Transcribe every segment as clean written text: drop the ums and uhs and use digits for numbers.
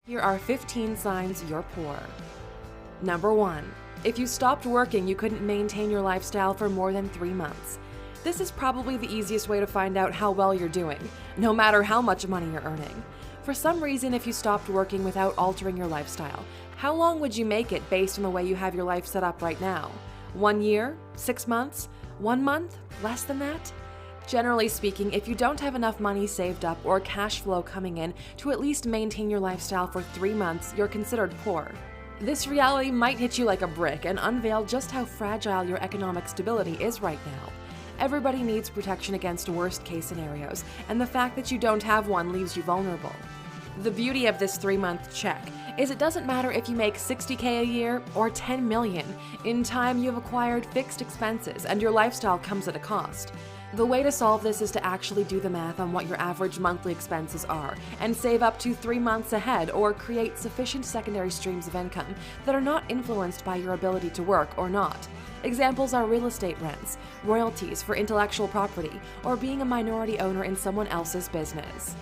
Here are 15 signs you're poor. Number 1. If you stopped working, you couldn't maintain your lifestyle for more than 3 months. This is probably the easiest way to find out how well you're doing, no matter how much money you're earning. For some reason, if you stopped working without altering your lifestyle, how long would you make it based on the way you have your life set up right now? 1 year? 6 months? 1 month? Less than that? Generally speaking, if you don't have enough money saved up or cash flow coming in to at least maintain your lifestyle for 3 months, you're considered poor. This reality might hit you like a brick and unveil just how fragile your economic stability is right now. Everybody needs protection against worst-case scenarios, and the fact that you don't have one leaves you vulnerable. The beauty of this 3-month check is it doesn't matter if you make $60K a year or $10 million. In time, you've acquired fixed expenses, and your lifestyle comes at a cost. The way to solve this is to actually do the math on what your average monthly expenses are and save up to 3 months ahead, or create sufficient secondary streams of income that are not influenced by your ability to work or not. Examples are real estate rents, royalties for intellectual property, or being a minority owner in someone else's business.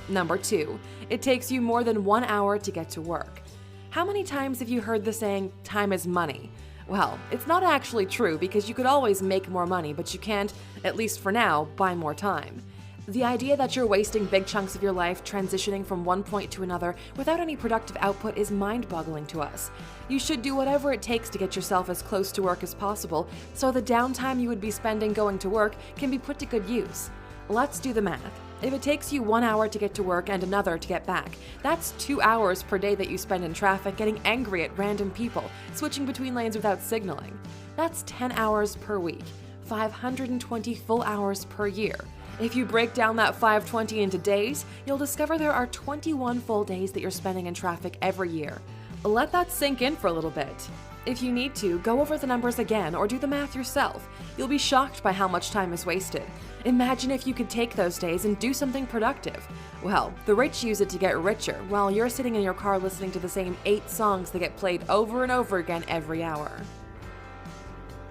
Number 2. It takes you more than 1 hour to get to work. How many times have you heard the saying, "time is money"? Well, it's not actually true, because you could always make more money, but you can't, at least for now, buy more time. The idea that you're wasting big chunks of your life transitioning from one point to another without any productive output is mind-boggling to us. You should do whatever it takes to get yourself as close to work as possible, so the downtime you would be spending going to work can be put to good use. Let's do the math. If it takes you 1 hour to get to work and another to get back, that's 2 hours per day that you spend in traffic getting angry at random people, switching between lanes without signaling. That's 10 hours per week, 520 full hours per year. If you break down that 520 into days, you'll discover there are 21 full days that you're spending in traffic every year. Let that sink in for a little bit. If you need to, go over the numbers again or do the math yourself. You'll be shocked by how much time is wasted. Imagine if you could take those days and do something productive. Well, the rich use it to get richer, while you're sitting in your car listening to the same 8 songs that get played over and over again every hour.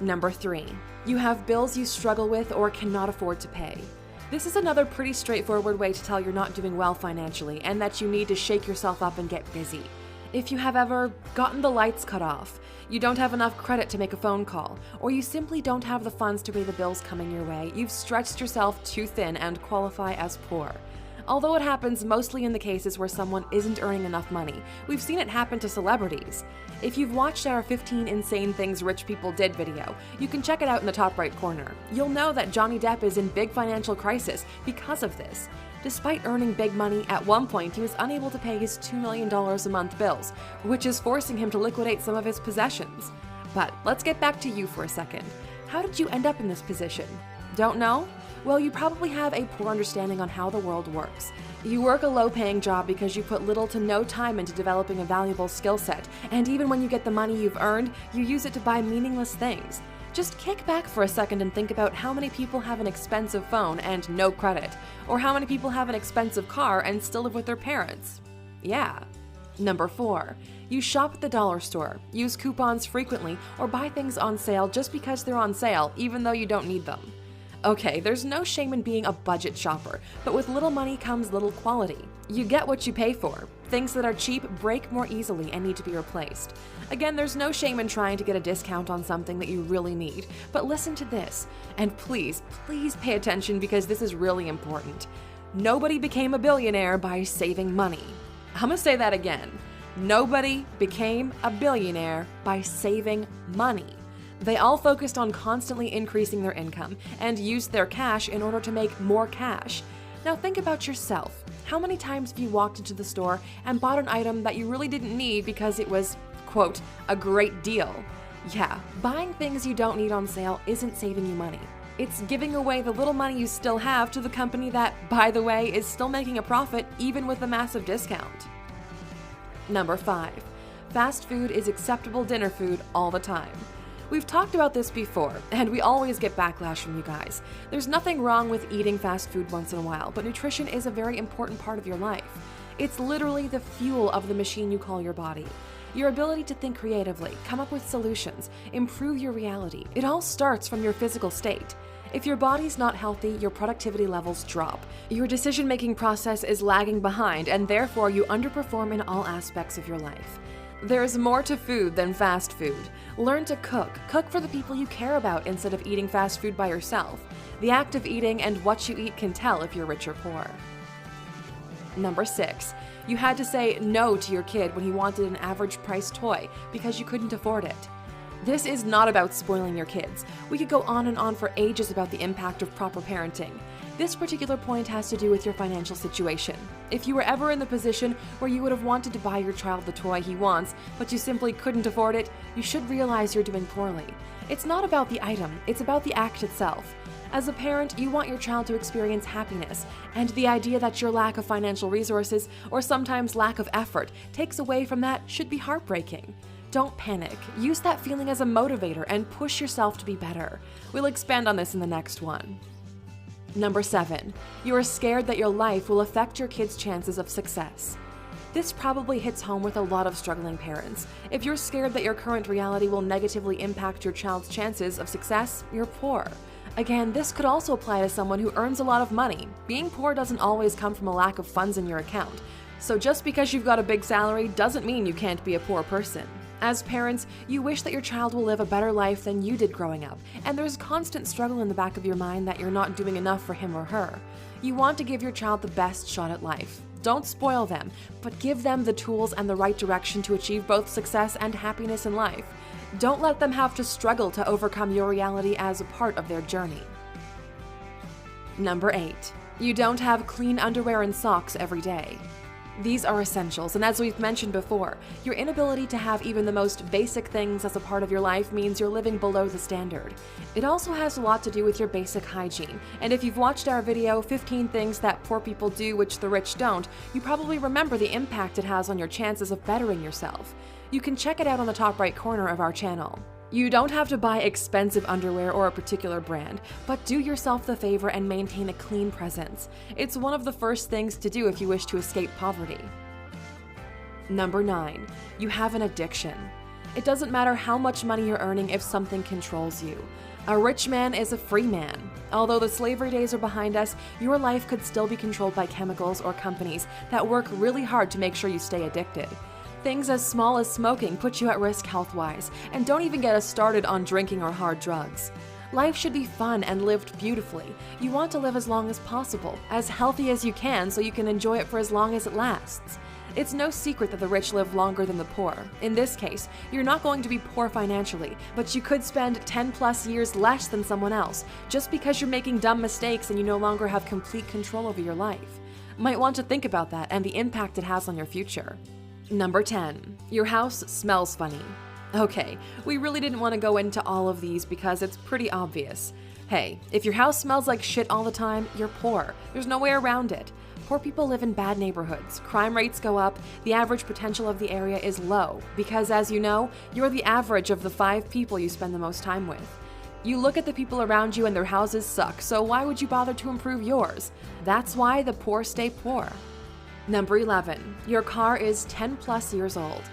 Number 3. You have bills you struggle with or cannot afford to pay. This is another pretty straightforward way to tell you're not doing well financially and that you need to shake yourself up and get busy. If you have ever gotten the lights cut off, you don't have enough credit to make a phone call, or you simply don't have the funds to pay the bills coming your way, you've stretched yourself too thin and qualify as poor. Although it happens mostly in the cases where someone isn't earning enough money, we've seen it happen to celebrities. If you've watched our 15 Insane Things Rich People Did video, you can check it out in the top right corner. You'll know that Johnny Depp is in big financial crisis because of this. Despite earning big money, at one point he was unable to pay his $2 million a month bills, which is forcing him to liquidate some of his possessions. But let's get back to you for a second. How did you end up in this position? Don't know? Well, you probably have a poor understanding on how the world works. You work a low-paying job because you put little to no time into developing a valuable skill set, and even when you get the money you've earned, you use it to buy meaningless things. Just kick back for a second and think about how many people have an expensive phone and no credit, or how many people have an expensive car and still live with their parents. Yeah. Number 4. You shop at the dollar store, use coupons frequently, or buy things on sale just because they're on sale, even though you don't need them. Okay, there's no shame in being a budget shopper, but with little money comes little quality. You get what you pay for. Things that are cheap break more easily and need to be replaced. Again, there's no shame in trying to get a discount on something that you really need, but listen to this, and please, please pay attention because this is really important. Nobody became a billionaire by saving money. I'm gonna say that again. Nobody became a billionaire by saving money. They all focused on constantly increasing their income and used their cash in order to make more cash. Now think about yourself. How many times have you walked into the store and bought an item that you really didn't need because it was, quote, a great deal? Yeah, buying things you don't need on sale isn't saving you money. It's giving away the little money you still have to the company that, by the way, is still making a profit even with a massive discount. Number 5. Fast food is acceptable dinner food all the time. We've talked about this before, and we always get backlash from you guys. There's nothing wrong with eating fast food once in a while, but nutrition is a very important part of your life. It's literally the fuel of the machine you call your body. Your ability to think creatively, come up with solutions, improve your reality. It all starts from your physical state. If your body's not healthy, your productivity levels drop. Your decision-making process is lagging behind, and therefore you underperform in all aspects of your life. There's more to food than fast food. Learn to cook. Cook for the people you care about instead of eating fast food by yourself. The act of eating and what you eat can tell if you're rich or poor. Number 6. You had to say no to your kid when he wanted an average-priced toy because you couldn't afford it. This is not about spoiling your kids. We could go on and on for ages about the impact of proper parenting. This particular point has to do with your financial situation. If you were ever in the position where you would have wanted to buy your child the toy he wants, but you simply couldn't afford it, you should realize you're doing poorly. It's not about the item, it's about the act itself. As a parent, you want your child to experience happiness, and the idea that your lack of financial resources, or sometimes lack of effort, takes away from that should be heartbreaking. Don't panic. Use that feeling as a motivator and push yourself to be better. We'll expand on this in the next one. Number 7. You are scared that your life will affect your kids' chances of success. This probably hits home with a lot of struggling parents. If you're scared that your current reality will negatively impact your child's chances of success, you're poor. Again, this could also apply to someone who earns a lot of money. Being poor doesn't always come from a lack of funds in your account. So just because you've got a big salary doesn't mean you can't be a poor person. As parents, you wish that your child will live a better life than you did growing up, and there's constant struggle in the back of your mind that you're not doing enough for him or her. You want to give your child the best shot at life. Don't spoil them, but give them the tools and the right direction to achieve both success and happiness in life. Don't let them have to struggle to overcome your reality as a part of their journey. Number 8. You don't have clean underwear and socks every day. These are essentials, and as we've mentioned before, your inability to have even the most basic things as a part of your life means you're living below the standard. It also has a lot to do with your basic hygiene, and if you've watched our video, 15 things that poor people do which the rich don't, you probably remember the impact it has on your chances of bettering yourself. You can check it out on the top right corner of our channel. You don't have to buy expensive underwear or a particular brand, but do yourself the favor and maintain a clean presence. It's one of the first things to do if you wish to escape poverty. Number 9. You have an addiction. It doesn't matter how much money you're earning if something controls you. A rich man is a free man. Although the slavery days are behind us, your life could still be controlled by chemicals or companies that work really hard to make sure you stay addicted. Things as small as smoking put you at risk health-wise, and don't even get us started on drinking or hard drugs. Life should be fun and lived beautifully. You want to live as long as possible, as healthy as you can so you can enjoy it for as long as it lasts. It's no secret that the rich live longer than the poor. In this case, you're not going to be poor financially, but you could spend 10+ years less than someone else, just because you're making dumb mistakes and you no longer have complete control over your life. Might want to think about that and the impact it has on your future. Number 10. Your house smells funny. Okay, we really didn't want to go into all of these because it's pretty obvious. Hey, if your house smells like shit all the time, you're poor. There's no way around it. Poor people live in bad neighborhoods, crime rates go up, the average potential of the area is low, because as you know, you're the average of the 5 people you spend the most time with. You look at the people around you and their houses suck, so why would you bother to improve yours? That's why the poor stay poor. Number 11. Your car is 10+ years old.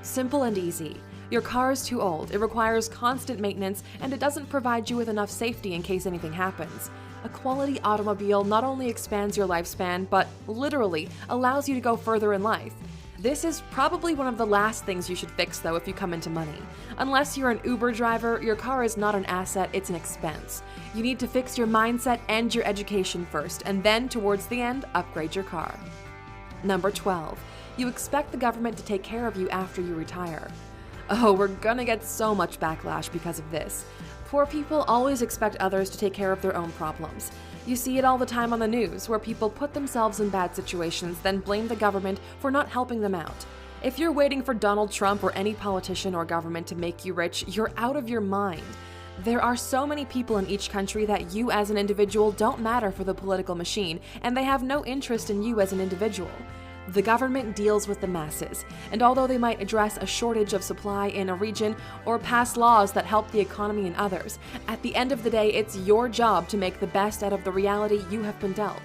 Simple and easy. Your car is too old, it requires constant maintenance, and it doesn't provide you with enough safety in case anything happens. A quality automobile not only expands your lifespan, but literally allows you to go further in life. This is probably one of the last things you should fix though if you come into money. Unless you're an Uber driver, your car is not an asset, it's an expense. You need to fix your mindset and your education first, and then towards the end, upgrade your car. Number 12. You expect the government to take care of you after you retire. Oh, we're gonna get so much backlash because of this. Poor people always expect others to take care of their own problems. You see it all the time on the news, where people put themselves in bad situations, then blame the government for not helping them out. If you're waiting for Donald Trump or any politician or government to make you rich, you're out of your mind. There are so many people in each country that you as an individual don't matter for the political machine, and they have no interest in you as an individual. The government deals with the masses, and although they might address a shortage of supply in a region or pass laws that help the economy in others, at the end of the day, it's your job to make the best out of the reality you have been dealt.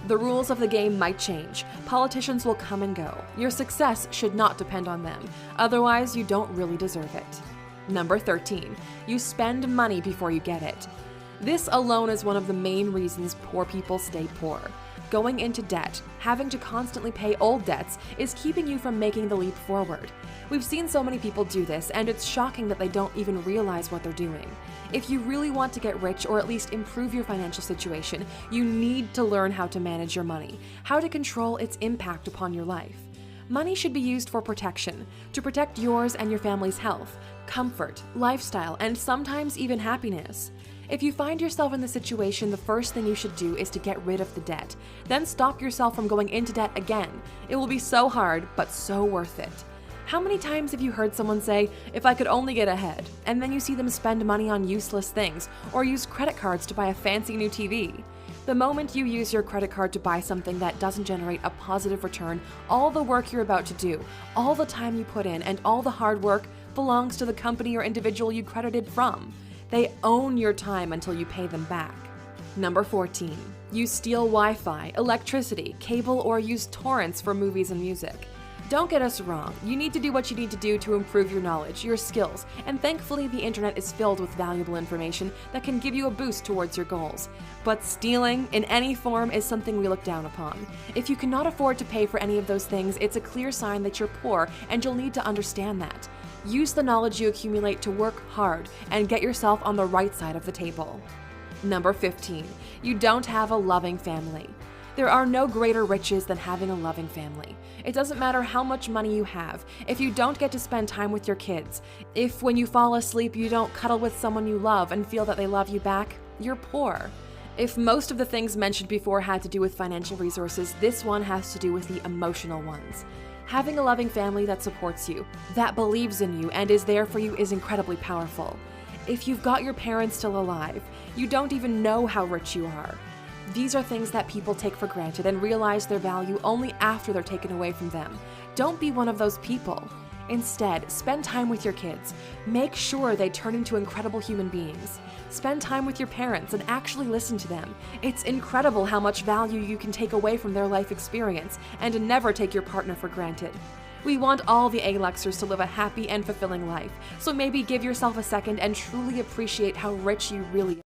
The rules of the game might change. Politicians will come and go. Your success should not depend on them. Otherwise, you don't really deserve it. Number 13. You spend money before you get it. This alone is one of the main reasons poor people stay poor. Going into debt, having to constantly pay old debts, is keeping you from making the leap forward. We've seen so many people do this, and it's shocking that they don't even realize what they're doing. If you really want to get rich or at least improve your financial situation, you need to learn how to manage your money, how to control its impact upon your life. Money should be used for protection, to protect yours and your family's health, comfort, lifestyle, and sometimes even happiness. If you find yourself in this situation, the first thing you should do is to get rid of the debt. Then stop yourself from going into debt again. It will be so hard, but so worth it. How many times have you heard someone say, "If I could only get ahead," and then you see them spend money on useless things or use credit cards to buy a fancy new TV? The moment you use your credit card to buy something that doesn't generate a positive return, all the work you're about to do, all the time you put in, and all the hard work belongs to the company or individual you credited from. They own your time until you pay them back. Number 14. You steal Wi-Fi, electricity, cable, or use torrents for movies and music. Don't get us wrong, you need to do what you need to do to improve your knowledge, your skills, and thankfully the internet is filled with valuable information that can give you a boost towards your goals. But stealing, in any form, is something we look down upon. If you cannot afford to pay for any of those things, it's a clear sign that you're poor, and you'll need to understand that. Use the knowledge you accumulate to work hard and get yourself on the right side of the table. Number 15. You don't have a loving family. There are no greater riches than having a loving family. It doesn't matter how much money you have, if you don't get to spend time with your kids, if when you fall asleep you don't cuddle with someone you love and feel that they love you back, you're poor. If most of the things mentioned before had to do with financial resources, this one has to do with the emotional ones. Having a loving family that supports you, that believes in you, and is there for you is incredibly powerful. If you've got your parents still alive, you don't even know how rich you are. These are things that people take for granted and realize their value only after they're taken away from them. Don't be one of those people. Instead, spend time with your kids. Make sure they turn into incredible human beings. Spend time with your parents and actually listen to them. It's incredible how much value you can take away from their life experience, and never take your partner for granted. We want all the A-Luxers to live a happy and fulfilling life, so maybe give yourself a second and truly appreciate how rich you really are.